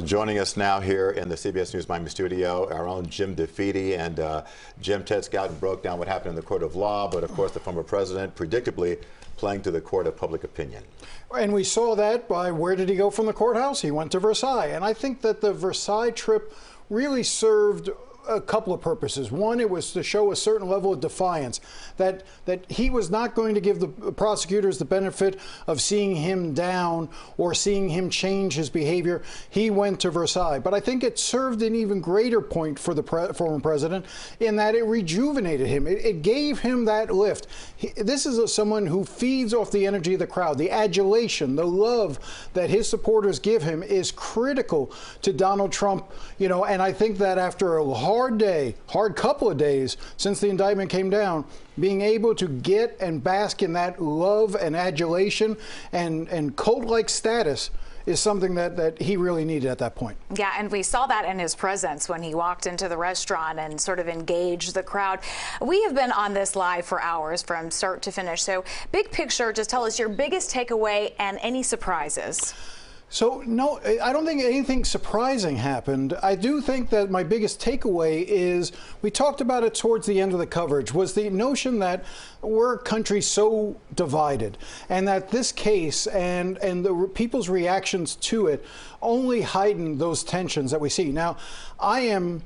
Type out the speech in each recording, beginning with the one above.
Joining us now here in the CBS News Miami studio, our own Jim DeFede. And Jim, Ted Scouten broke down what happened in the court of law, but of course the former president predictably playing to the court of public opinion. And we saw that by where did he go from the courthouse? He went to Versailles. And I think that the Versailles trip really served a couple of purposes. One, it was to show a certain level of defiance, that he was not going to give the prosecutors the benefit of seeing him down or seeing him change his behavior. He went to Versailles. But I think it served an even greater point for the former president in that it rejuvenated him. It gave him that lift. This is someone who feeds off the energy of the crowd. The adulation, the love that his supporters give him is critical to Donald Trump, and I think that after a hard couple of days since the indictment came down, being able to get and bask in that love and adulation and cult-like status is something that he really needed at that point. Yeah, and we saw that in his presence when he walked into the restaurant and sort of engaged the crowd. We have been on this live for hours from start to finish. So big picture, just tell us your biggest takeaway and any surprises. So, no, I don't think anything surprising happened. I do think that my biggest takeaway is, we talked about it towards the end of the coverage, was the notion that we're a country so divided, and that this case and the people's reactions to it only heighten those tensions that we see. Now, I am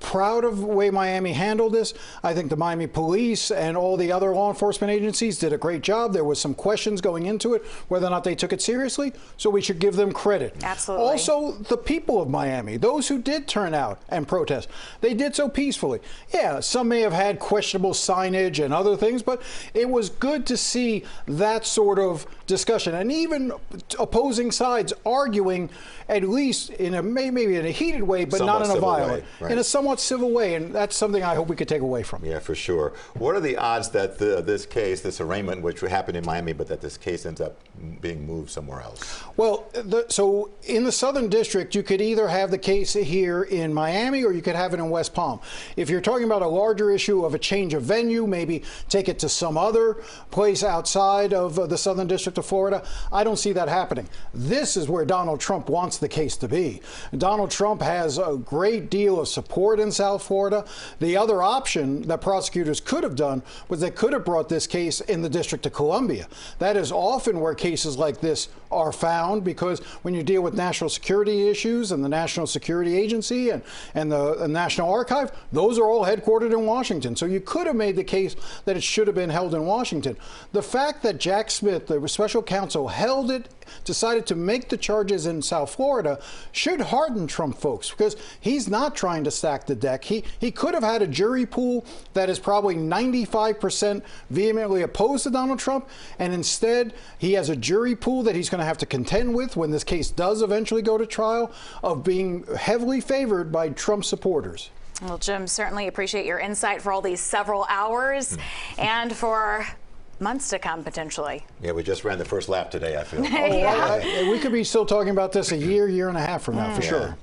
proud of the way Miami handled this. I think the Miami police and all the other law enforcement agencies did a great job. There was some questions going into it, whether or not they took it seriously, so we should give them credit. Absolutely. Also, the people of Miami, those who did turn out and protest, they did so peacefully. Yeah, some may have had questionable signage and other things, but it was good to see that sort of discussion, and even opposing sides arguing, at least in a maybe in a heated way, but not in a violent, in a somewhat civil way, and that's something I hope we could take away from. Yeah, for sure. What are the odds that this case, this arraignment, which happened in Miami, but that this case ends up being moved somewhere else? Well, so in the Southern District, you could either have the case here in Miami or you could have it in West Palm. If you're talking about a larger issue of a change of venue, maybe take it to some other place outside of the Southern District of Florida, I don't see that happening. This is where Donald Trump wants the case to be. Donald Trump has a great deal of support in South Florida. The other option that prosecutors could have done was they could have brought this case in the District of Columbia. That is often where cases like this are found, because when you deal with national security issues and the National Security Agency and the National Archive, those are all headquartered in Washington. So you could have made the case that it should have been held in Washington. The fact that Jack Smith, the special counsel, decided to make the charges in South Florida should hearten Trump folks, because he's not trying to stack the deck. He could have had a jury pool that is probably 95% vehemently opposed to Donald Trump, and instead he has a jury pool that he's going to have to contend with when this case does eventually go to trial, of being heavily favored by Trump supporters. Well, Jim, certainly appreciate your insight for all these several hours and for months to come, potentially. Yeah, we just ran the first lap today, I feel. We could be still talking about this a year and a half from now, for sure.